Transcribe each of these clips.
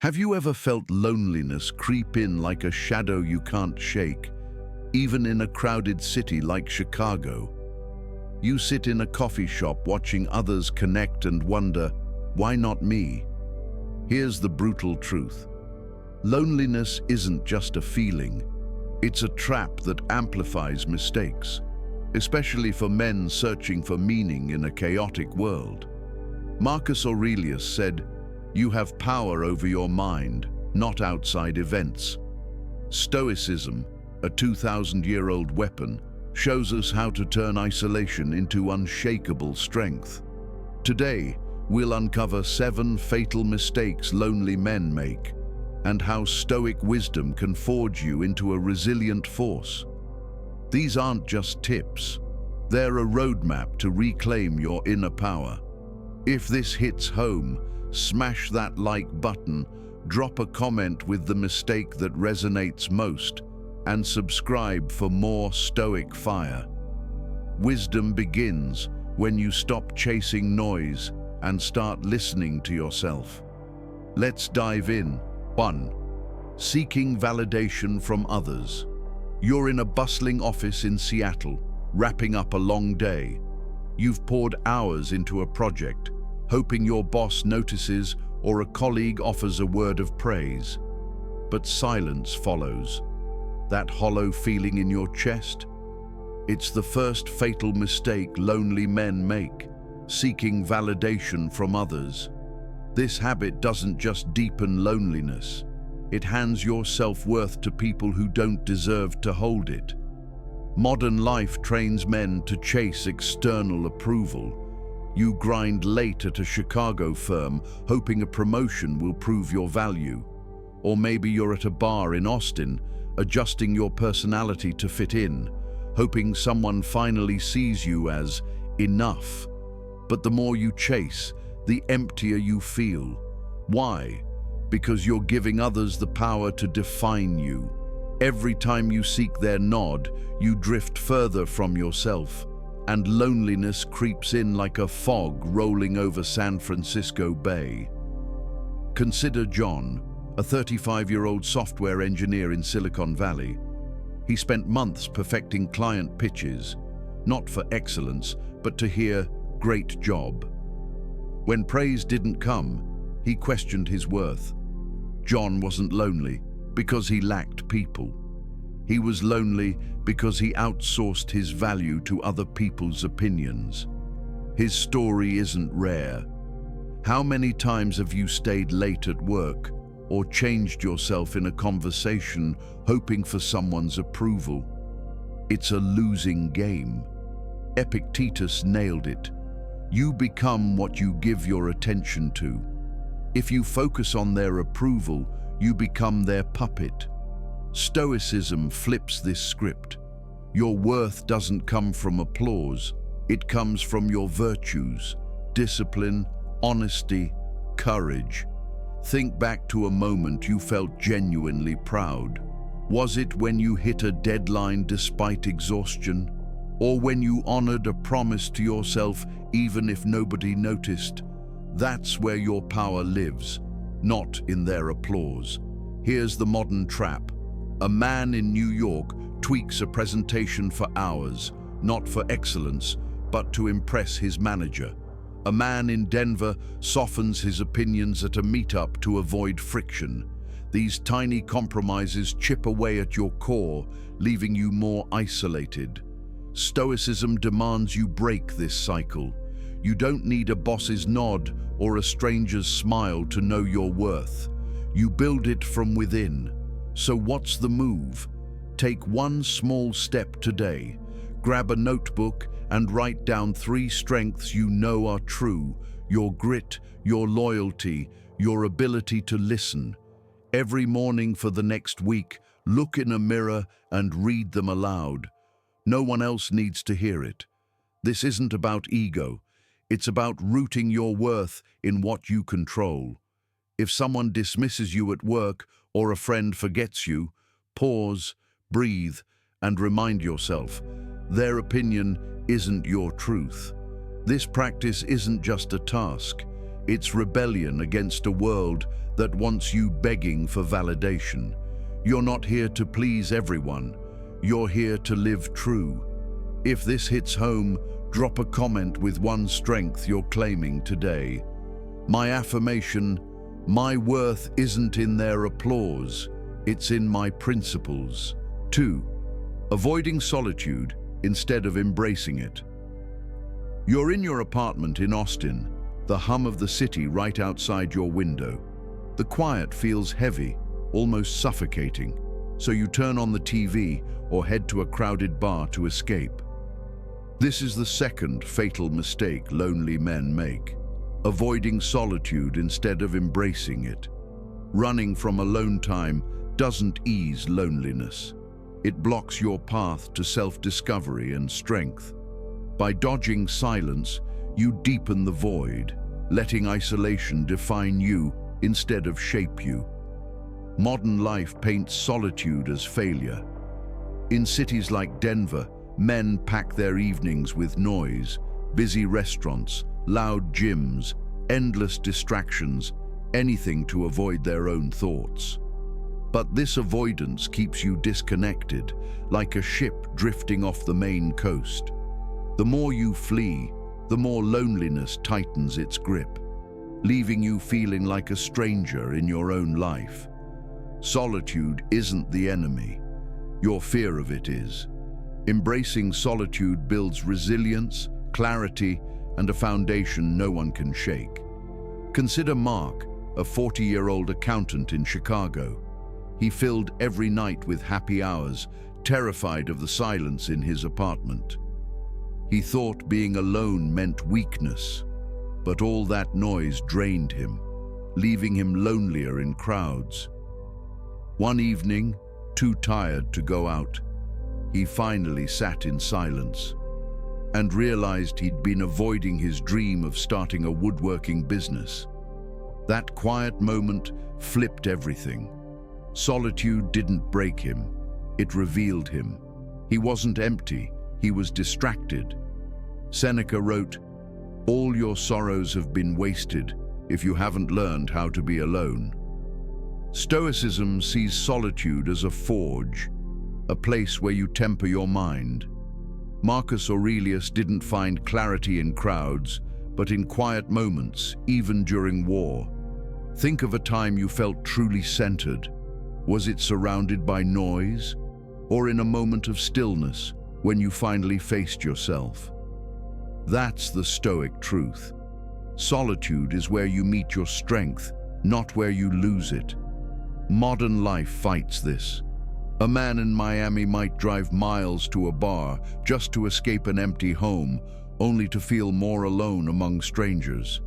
Have you ever felt loneliness creep in like a shadow you can't shake, even in a crowded city like Chicago? You sit in a coffee shop watching others connect and wonder, why not me? Here's the brutal truth. Loneliness isn't just a feeling. It's a trap that amplifies mistakes, especially for men searching for meaning in a chaotic world. Marcus Aurelius said, "You have power over your mind, not outside events." Stoicism, a 2,000-year-old weapon, shows us how to turn isolation into unshakable strength. Today, we'll uncover 7 fatal mistakes lonely men make, and how Stoic wisdom can forge you into a resilient force. These aren't just tips. They're a roadmap to reclaim your inner power. If this hits home, smash that like button, drop a comment with the mistake that resonates most, and subscribe for more Stoic fire. Wisdom begins when you stop chasing noise and start listening to yourself. Let's dive in. 1. Seeking validation from others. You're in a bustling office in Seattle, wrapping up a long day. You've poured hours into a project, hoping your boss notices or a colleague offers a word of praise. But silence follows. That hollow feeling in your chest? It's the first fatal mistake lonely men make, seeking validation from others. This habit doesn't just deepen loneliness. It hands your self-worth to people who don't deserve to hold it. Modern life trains men to chase external approval. You grind late at a Chicago firm, hoping a promotion will prove your value. Or maybe you're at a bar in Austin, adjusting your personality to fit in, hoping someone finally sees you as enough. But the more you chase, the emptier you feel. Why? Because you're giving others the power to define you. Every time you seek their nod, you drift further from yourself, and loneliness creeps in like a fog rolling over San Francisco Bay. Consider John, a 35-year-old software engineer in Silicon Valley. He spent months perfecting client pitches, not for excellence, but to hear, "Great job." When praise didn't come, he questioned his worth. John wasn't lonely because he lacked people. He was lonely because he outsourced his value to other people's opinions. His story isn't rare. How many times have you stayed late at work or changed yourself in a conversation hoping for someone's approval? It's a losing game. Epictetus nailed it. You become what you give your attention to. If you focus on their approval, you become their puppet. Stoicism flips this script. Your worth doesn't come from applause. It comes from your virtues, discipline, honesty, courage. Think back to a moment you felt genuinely proud. Was it when you hit a deadline despite exhaustion? Or when you honored a promise to yourself even if nobody noticed? That's where your power lives, not in their applause. Here's the modern trap. A man in New York tweaks a presentation for hours, not for excellence, but to impress his manager. A man in Denver softens his opinions at a meetup to avoid friction. These tiny compromises chip away at your core, leaving you more isolated. Stoicism demands you break this cycle. You don't need a boss's nod or a stranger's smile to know your worth. You build it from within. So what's the move? Take one small step today. Grab a notebook and write down 3 strengths you know are true: your grit, your loyalty, your ability to listen. Every morning for the next week, look in a mirror and read them aloud. No one else needs to hear it. This isn't about ego. It's about rooting your worth in what you control. If someone dismisses you at work or a friend forgets you, pause, breathe, and remind yourself, their opinion isn't your truth. This practice isn't just a task. It's rebellion against a world that wants you begging for validation. You're not here to please everyone. You're here to live true. If this hits home, drop a comment with one strength you're claiming today. My affirmation: my worth isn't in their applause, it's in my principles. 2. Avoiding solitude instead of embracing it. You're in your apartment in Austin, the hum of the city right outside your window. The quiet feels heavy, almost suffocating, so you turn on the TV or head to a crowded bar to escape. This is the second fatal mistake lonely men make: avoiding solitude instead of embracing it. Running from alone time doesn't ease loneliness. It blocks your path to self-discovery and strength. By dodging silence, you deepen the void, letting isolation define you instead of shape you. Modern life paints solitude as failure. In cities like Denver, men pack their evenings with noise, busy restaurants, loud gyms, endless distractions, anything to avoid their own thoughts. But this avoidance keeps you disconnected, like a ship drifting off the main coast. The more you flee, the more loneliness tightens its grip, leaving you feeling like a stranger in your own life. Solitude isn't the enemy. Your fear of it is. Embracing solitude builds resilience, clarity, and a foundation no one can shake. Consider Mark, a 40-year-old accountant in Chicago. He filled every night with happy hours, terrified of the silence in his apartment. He thought being alone meant weakness, but all that noise drained him, leaving him lonelier in crowds. One evening, too tired to go out, he finally sat in silence and realized he'd been avoiding his dream of starting a woodworking business. That quiet moment flipped everything. Solitude didn't break him, it revealed him. He wasn't empty, he was distracted. Seneca wrote, "All your sorrows have been wasted if you haven't learned how to be alone." Stoicism sees solitude as a forge, a place where you temper your mind. Marcus Aurelius didn't find clarity in crowds, but in quiet moments, even during war. Think of a time you felt truly centered. Was it surrounded by noise, or in a moment of stillness when you finally faced yourself? That's the Stoic truth. Solitude is where you meet your strength, not where you lose it. Modern life fights this. A man in Miami might drive miles to a bar just to escape an empty home, only to feel more alone among strangers.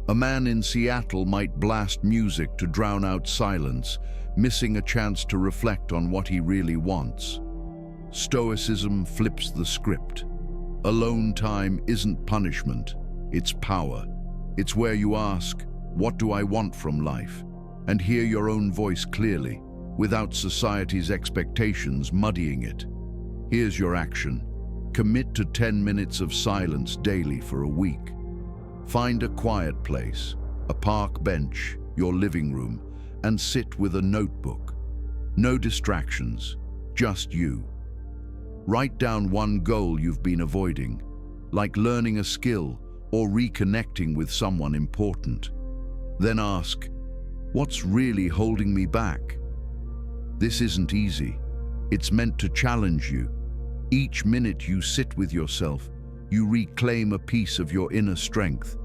A man in Seattle might blast music to drown out silence, missing a chance to reflect on what he really wants. Stoicism flips the script. Alone time isn't punishment, it's power. It's where you ask, "What do I want from life?" and hear your own voice clearly, without society's expectations muddying it. Here's your action. Commit to 10 minutes of silence daily for a week. Find a quiet place, a park bench, your living room, and sit with a notebook. No distractions, just you. Write down one goal you've been avoiding, like learning a skill or reconnecting with someone important. Then ask, what's really holding me back? This isn't easy. It's meant to challenge you. Each minute you sit with yourself, you reclaim a piece of your inner strength,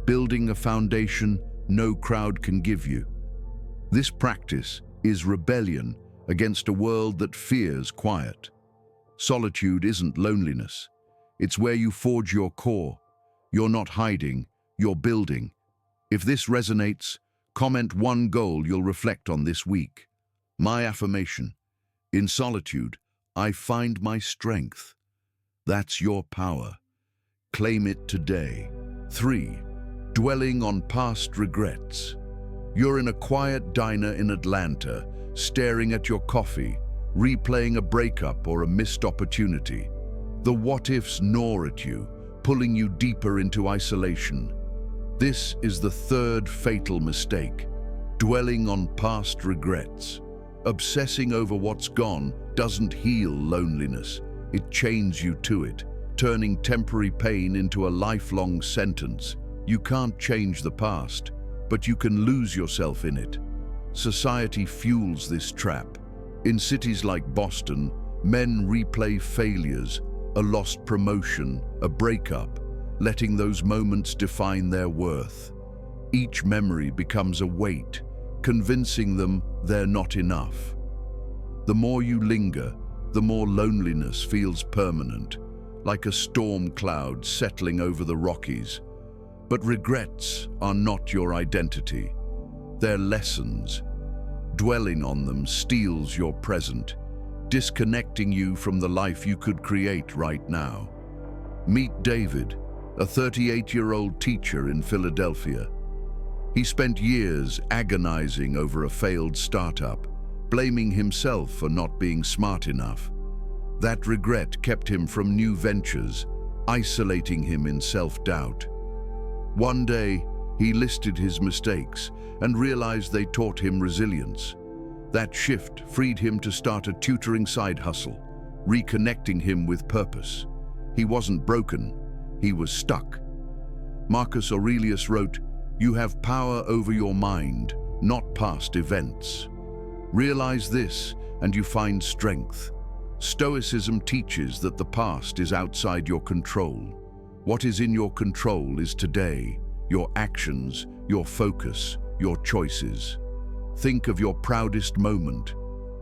building a foundation no crowd can give you. This practice is rebellion against a world that fears quiet. Solitude isn't loneliness. It's where you forge your core. You're not hiding, you're building. If this resonates, comment one goal you'll reflect on this week. My affirmation: in solitude, I find my strength. That's your power. Claim it today. 3. Dwelling on past regrets. You're in a quiet diner in Atlanta, staring at your coffee, replaying a breakup or a missed opportunity. The what-ifs gnaw at you, pulling you deeper into isolation. This is the third fatal mistake: dwelling on past regrets. Obsessing over what's gone doesn't heal loneliness. It chains you to it, turning temporary pain into a lifelong sentence. You can't change the past, but you can lose yourself in it. Society fuels this trap. In cities like Boston, men replay failures, a lost promotion, a breakup, letting those moments define their worth. Each memory becomes a weight, convincing them they're not enough. The more you linger, the more loneliness feels permanent, like a storm cloud settling over the Rockies. But regrets are not your identity. They're lessons. Dwelling on them steals your present, disconnecting you from the life you could create right now. Meet David, a 38-year-old teacher in Philadelphia. He spent years agonizing over a failed startup, blaming himself for not being smart enough. That regret kept him from new ventures, isolating him in self-doubt. One day, he listed his mistakes and realized they taught him resilience. That shift freed him to start a tutoring side hustle, reconnecting him with purpose. He wasn't broken, he was stuck. Marcus Aurelius wrote, "You have power over your mind, not past events." Realize this, and you find strength. Stoicism teaches that the past is outside your control. What is in your control is today, your actions, your focus, your choices. Think of your proudest moment.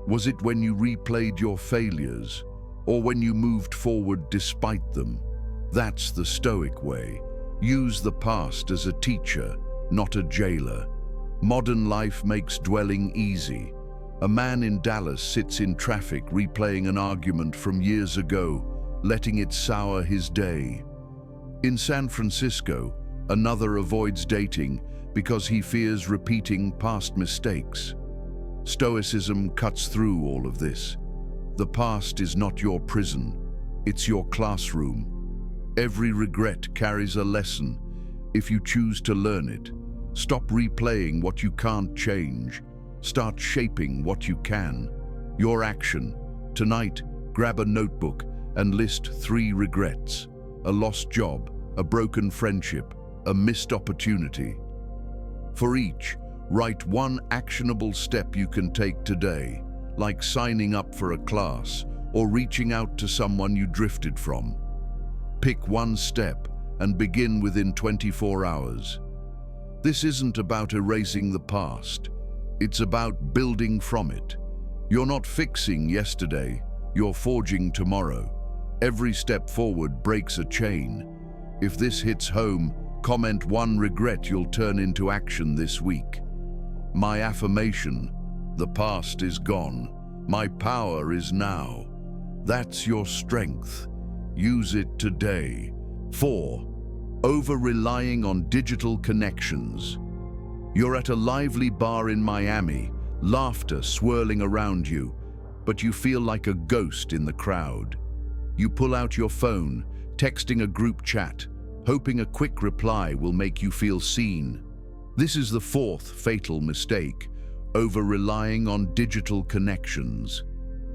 Was it when you replayed your failures, or when you moved forward despite them? That's the Stoic way. Use the past as a teacher, not a jailer. Modern life makes dwelling easy. A man in Dallas sits in traffic replaying an argument from years ago, letting it sour his day. In San Francisco, another avoids dating because he fears repeating past mistakes. Stoicism cuts through all of this. The past is not your prison, it's your classroom. Every regret carries a lesson if you choose to learn it. Stop replaying what you can't change. Start shaping what you can. Your action. Tonight, grab a notebook and list 3 regrets: a lost job, a broken friendship, a missed opportunity. For each, write one actionable step you can take today, like signing up for a class or reaching out to someone you drifted from. Pick one step and begin within 24 hours. This isn't about erasing the past. It's about building from it. You're not fixing yesterday, you're forging tomorrow. Every step forward breaks a chain. If this hits home, comment one regret you'll turn into action this week. My affirmation: the past is gone. My power is now. That's your strength. Use it today. 4. Over-relying on digital connections. You're at a lively bar in Miami, laughter swirling around you, but you feel like a ghost in the crowd. You pull out your phone, texting a group chat, hoping a quick reply will make you feel seen. This is the 4th fatal mistake: over-relying on digital connections.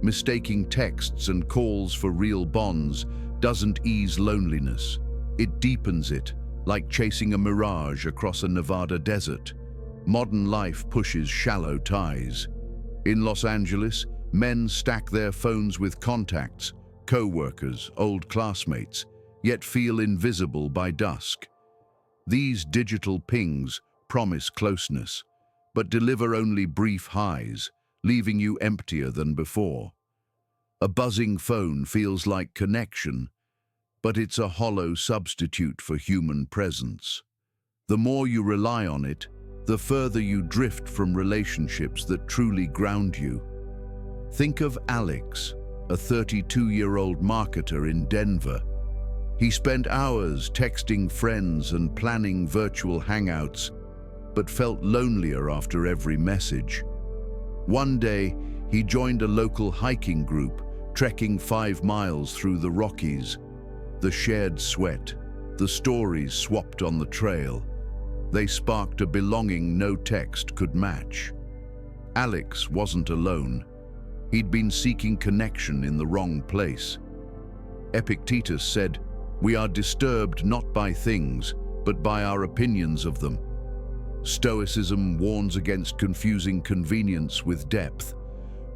Mistaking texts and calls for real bonds doesn't ease loneliness. It deepens it, like chasing a mirage across a Nevada desert. Modern life pushes shallow ties. In Los Angeles, men stack their phones with contacts, co-workers, old classmates, yet feel invisible by dusk. These digital pings promise closeness, but deliver only brief highs, leaving you emptier than before. A buzzing phone feels like connection, but it's a hollow substitute for human presence. The more you rely on it, the further you drift from relationships that truly ground you. Think of Alex, a 32-year-old marketer in Denver. He spent hours texting friends and planning virtual hangouts, but felt lonelier after every message. One day, he joined a local hiking group, trekking 5 miles through the Rockies. The shared sweat, the stories swapped on the trail. They sparked a belonging no text could match. Alex wasn't alone. He'd been seeking connection in the wrong place. Epictetus said, "We are disturbed not by things, but by our opinions of them." Stoicism warns against confusing convenience with depth.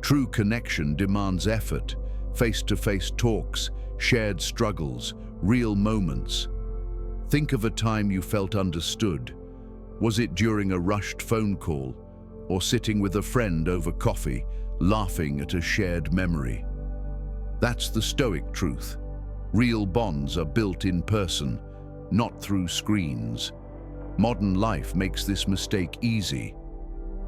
True connection demands effort, face-to-face talks, shared struggles, real moments. Think of a time you felt understood. Was it during a rushed phone call, or sitting with a friend over coffee, laughing at a shared memory? That's the Stoic truth. Real bonds are built in person, not through screens. Modern life makes this mistake easy.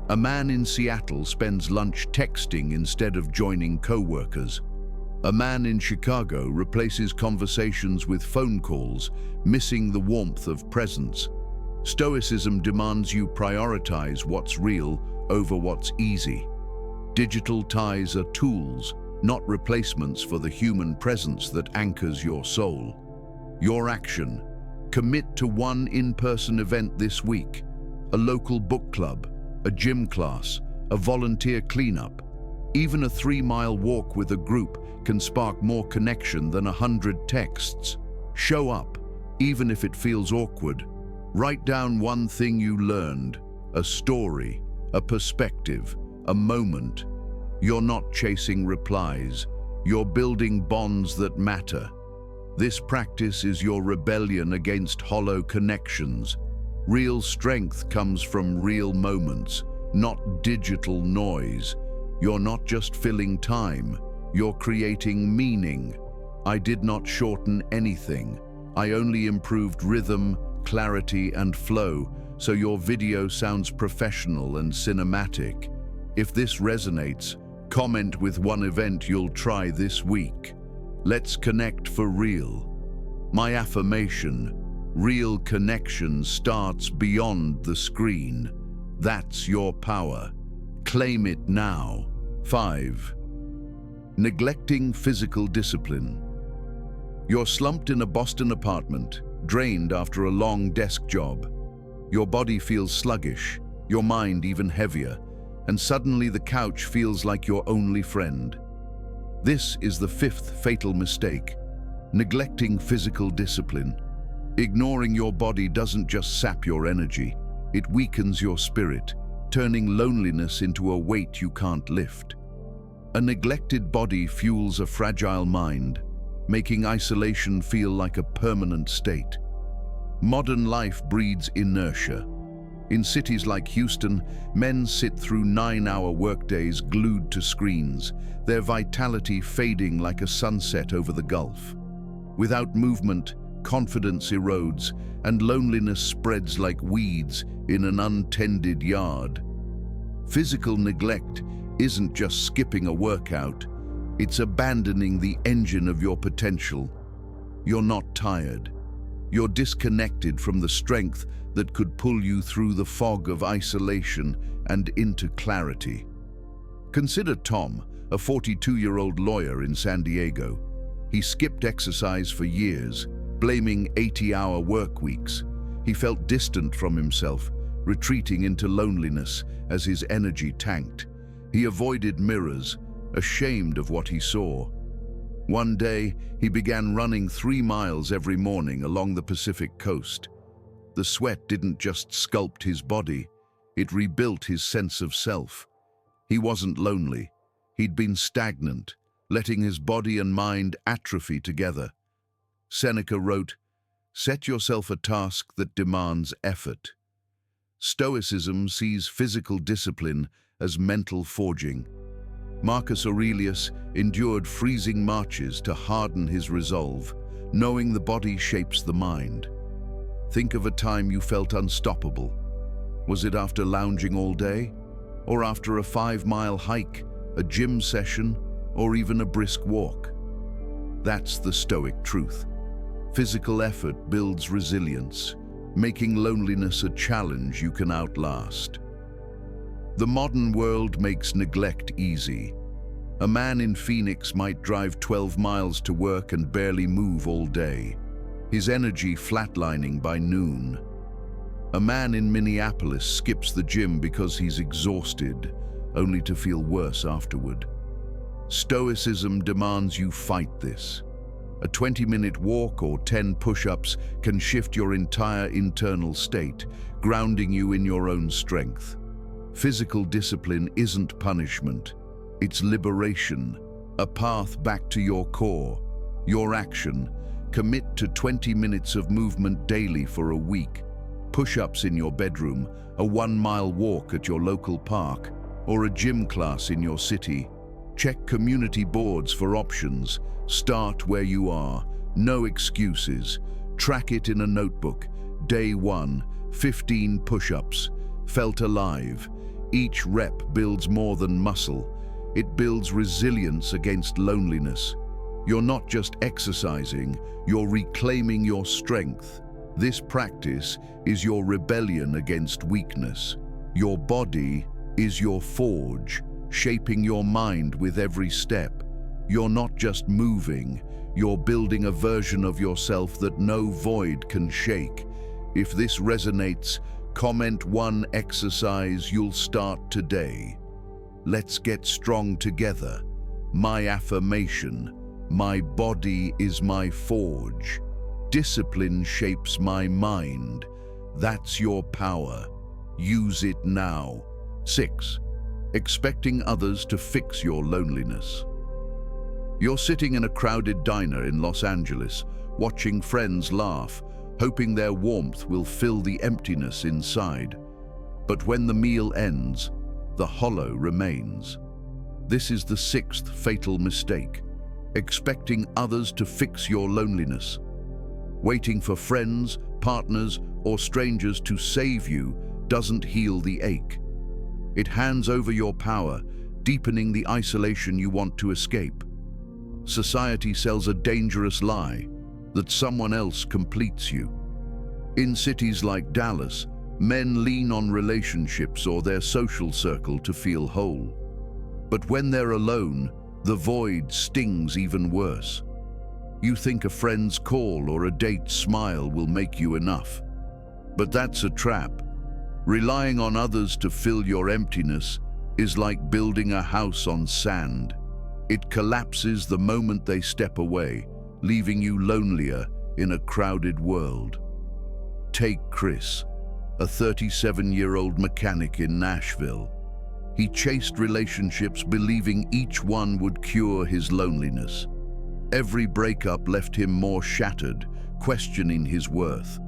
A man in Seattle spends lunch texting instead of joining co-workers. A man in Chicago replaces conversations with phone calls, missing the warmth of presence. Stoicism demands you prioritize what's real over what's easy. Digital ties are tools, not replacements for the human presence that anchors your soul. Your action: commit to one in-person event this week, a local book club, a gym class, a volunteer cleanup. Even a 3-mile walk with a group can spark more connection than 100 texts. Show up, even if it feels awkward. Write down one thing you learned, a story, a perspective, a moment. You're not chasing replies. You're building bonds that matter. This practice is your rebellion against hollow connections. Real strength comes from real moments, not digital noise. You're not just filling time, you're creating meaning. I did not shorten anything. I only improved rhythm, clarity, and flow, so your video sounds professional and cinematic. If this resonates, comment with one event you'll try this week. Let's connect for real. My affirmation: real connection starts beyond the screen. That's your power. Claim it now. 5. Neglecting physical discipline. You're slumped in a Boston apartment, drained after a long desk job. Your body feels sluggish, your mind even heavier, and suddenly the couch feels like your only friend. This is the 5th fatal mistake: neglecting physical discipline. Ignoring your body doesn't just sap your energy, it weakens your spirit, turning loneliness into a weight you can't lift. A neglected body fuels a fragile mind, making isolation feel like a permanent state. Modern life breeds inertia. In cities like Houston, men sit through 9-hour workdays glued to screens, their vitality fading like a sunset over the Gulf. Without movement, confidence erodes, and loneliness spreads like weeds in an untended yard. Physical neglect isn't just skipping a workout, it's abandoning the engine of your potential. You're not tired. You're disconnected from the strength that could pull you through the fog of isolation and into clarity. Consider Tom, a 42-year-old lawyer in San Diego. He skipped exercise for years, blaming 80-hour work weeks. He felt distant from himself, retreating into loneliness as his energy tanked. He avoided mirrors, ashamed of what he saw. One day, he began running 3 miles every morning along the Pacific coast. The sweat didn't just sculpt his body, it rebuilt his sense of self. He wasn't lonely. He'd been stagnant, letting his body and mind atrophy together. Seneca wrote, "Set yourself a task that demands effort." Stoicism sees physical discipline as mental forging. Marcus Aurelius endured freezing marches to harden his resolve, knowing the body shapes the mind. Think of a time you felt unstoppable. Was it after lounging all day? Or after a 5-mile hike, a gym session, or even a brisk walk? That's the Stoic truth. Physical effort builds resilience, making loneliness a challenge you can outlast. The modern world makes neglect easy. A man in Phoenix might drive 12 miles to work and barely move all day, his energy flatlining by noon. A man in Minneapolis skips the gym because he's exhausted, only to feel worse afterward. Stoicism demands you fight this. A 20-minute walk or 10 push-ups can shift your entire internal state, grounding you in your own strength. Physical discipline isn't punishment, it's liberation, a path back to your core, your action. Commit to 20 minutes of movement daily for a week. Push-ups in your bedroom, a 1-mile walk at your local park, or a gym class in your city. Check community boards for options. Start where you are. No excuses. Track it in a notebook. Day 1, 15 push-ups. Felt alive. Each rep builds more than muscle. It builds resilience against loneliness. You're not just exercising, you're reclaiming your strength. This practice is your rebellion against weakness. Your body is your forge, shaping your mind with every step. You're not just moving, you're building a version of yourself that no void can shake. If this resonates, comment 1 exercise you'll start today. Let's get strong together. My affirmation: my body is my forge. Discipline shapes my mind. That's your power. Use it now. 6. Expecting others to fix your loneliness. You're sitting in a crowded diner in Los Angeles, watching friends laugh, hoping their warmth will fill the emptiness inside. But when the meal ends, the hollow remains. This is the 6th fatal mistake. Expecting others to fix your loneliness. Waiting for friends, partners, or strangers to save you doesn't heal the ache. It hands over your power, deepening the isolation you want to escape. Society sells a dangerous lie that someone else completes you. In cities like Dallas, men lean on relationships or their social circle to feel whole. But when they're alone, the void stings even worse. You think a friend's call or a date's smile will make you enough. But that's a trap. Relying on others to fill your emptiness is like building a house on sand. It collapses the moment they step away, leaving you lonelier in a crowded world. Take Chris, a 37-year-old mechanic in Nashville. He chased relationships believing each one would cure his loneliness. Every breakup left him more shattered, questioning his worth.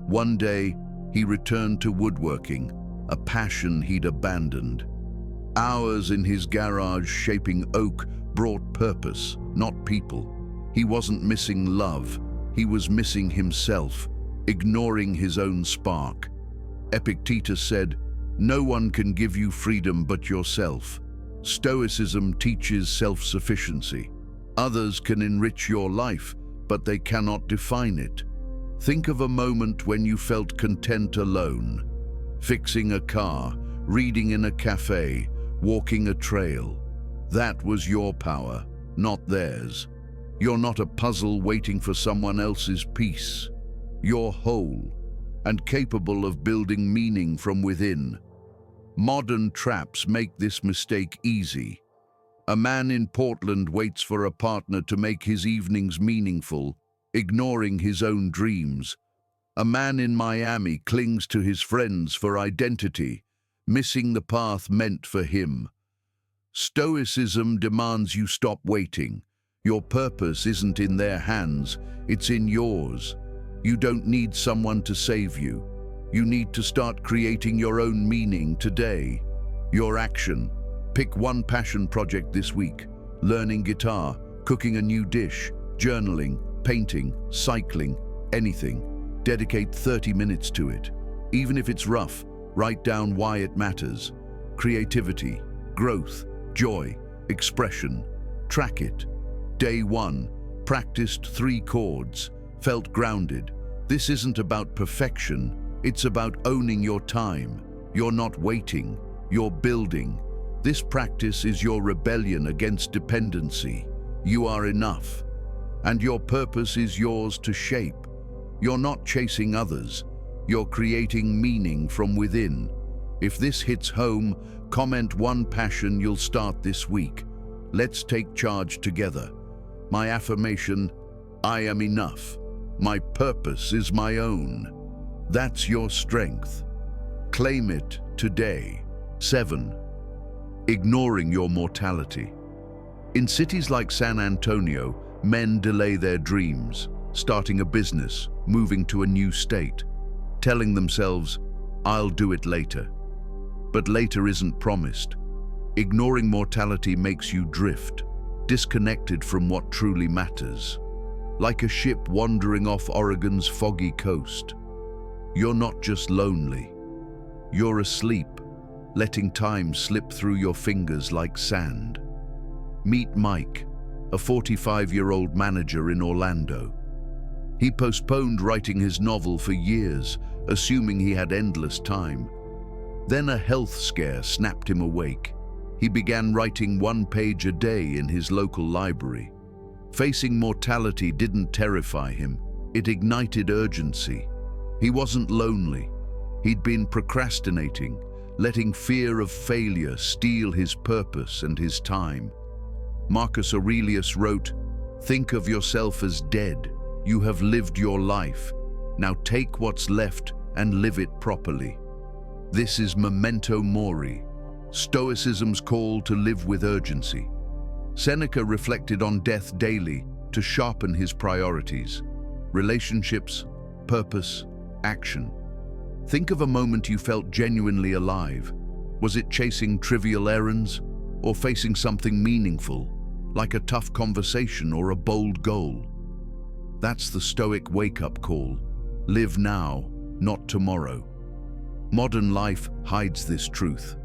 One day, he returned to woodworking, a passion he'd abandoned. Hours in his garage shaping oak brought purpose, not people. He wasn't missing love, he was missing himself, ignoring his own spark. Epictetus said, "No one can give you freedom but yourself." Stoicism teaches self-sufficiency. Others can enrich your life, but they cannot define it. Think of a moment when you felt content alone. Fixing a car, reading in a cafe, walking a trail. That was your power, not theirs. You're not a puzzle waiting for someone else's piece. You're whole and capable of building meaning from within. Modern traps make this mistake easy. A man in Portland waits for a partner to make his evenings meaningful, ignoring his own dreams. A man in Miami clings to his friends for identity, missing the path meant for him. Stoicism demands you stop waiting. Your purpose isn't in their hands, it's in yours. You don't need someone to save you. You need to start creating your own meaning today. Your action: pick one passion project this week. Learning guitar, cooking a new dish, journaling, painting, cycling, anything. Dedicate 30 minutes to it. Even if it's rough, write down why it matters. Creativity, growth, joy, expression. Track it. Day 1, practiced 3 chords, felt grounded. This isn't about perfection, it's about owning your time. You're not waiting, you're building. This practice is your rebellion against dependency. You are enough, and your purpose is yours to shape. You're not chasing others, You're creating meaning from within. If this hits home, comment one passion you'll start this week. Let's take charge together. My affirmation: I am enough. My purpose is my own. That's your strength. Claim it today. 7. Ignoring your mortality. In cities like San Antonio, men delay their dreams, starting a business, moving to a new state, telling themselves, "I'll do it later." But later isn't promised. Ignoring mortality makes you drift, disconnected from what truly matters. Like a ship wandering off Oregon's foggy coast. You're not just lonely. You're asleep, letting time slip through your fingers like sand. Meet Mike, a 45-year-old manager in Orlando. He postponed writing his novel for years, assuming he had endless time. Then a health scare snapped him awake. He began writing 1 page a day in his local library. Facing mortality didn't terrify him, it ignited urgency. He wasn't lonely. He'd been procrastinating, letting fear of failure steal his purpose and his time. Marcus Aurelius wrote, "Think of yourself as dead. You have lived your life. Now take what's left and live it properly." This is memento mori, Stoicism's call to live with urgency. Seneca reflected on death daily to sharpen his priorities: relationships, purpose, action. Think of a moment you felt genuinely alive. Was it chasing trivial errands or facing something meaningful, like a tough conversation or a bold goal? That's the Stoic wake-up call. Live now, not tomorrow. Modern life hides this truth.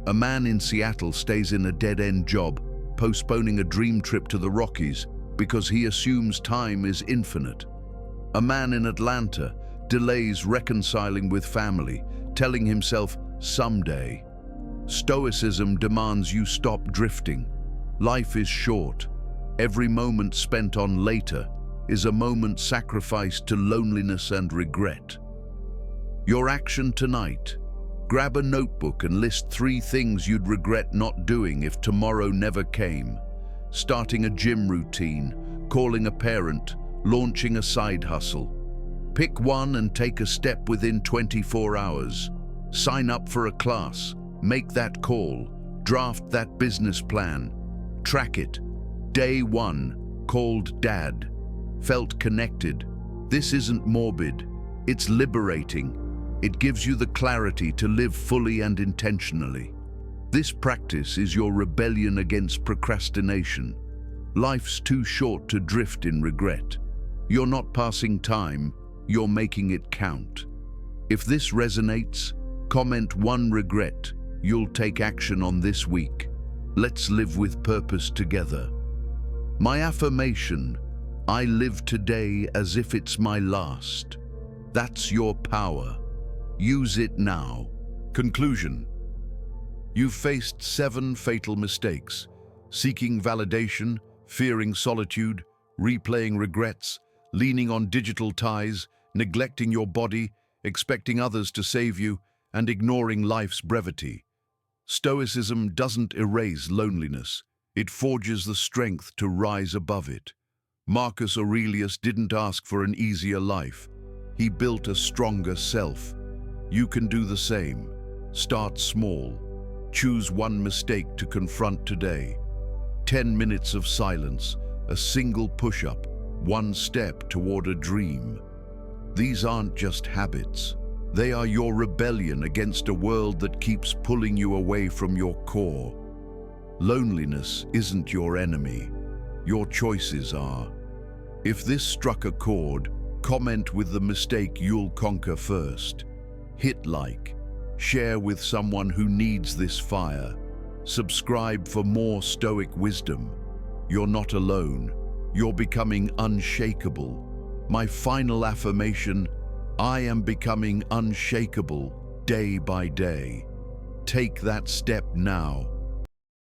A man in Seattle stays in a dead-end job, postponing a dream trip to the Rockies because he assumes time is infinite. A man in Atlanta delays reconciling with family, telling himself, "Someday." Stoicism demands you stop drifting. Life is short. Every moment spent on later is a moment sacrificed to loneliness and regret. Your action tonight: grab a notebook and list 3 things you'd regret not doing if tomorrow never came. Starting a gym routine, calling a parent, launching a side hustle. Pick one and take a step within 24 hours. Sign up for a class, make that call, draft that business plan. Track it. Day 1, called Dad. Felt connected. This isn't morbid, it's liberating. It gives you the clarity to live fully and intentionally. This practice is your rebellion against procrastination. Life's too short to drift in regret. You're not passing time, you're making it count. If this resonates, comment 1 regret you'll take action on this week. Let's live with purpose together. My affirmation: I live today as if it's my last. That's your power. Use it now. Conclusion. You've faced 7 fatal mistakes: seeking validation, fearing solitude, replaying regrets, leaning on digital ties, neglecting your body, expecting others to save you, and ignoring life's brevity. Stoicism doesn't erase loneliness. It forges the strength to rise above it. Marcus Aurelius didn't ask for an easier life. He built a stronger self. You can do the same. Start small. Choose 1 mistake to confront today. 10 minutes of silence, a single push-up, 1 step toward a dream. These aren't just habits. They are your rebellion against a world that keeps pulling you away from your core. Loneliness isn't your enemy. Your choices are. If this struck a chord, comment with the mistake you'll conquer first. Hit like. Share with someone who needs this fire. Subscribe for more Stoic wisdom. You're not alone. You're becoming unshakable. My final affirmation: I am becoming unshakable day by day. Take that step now.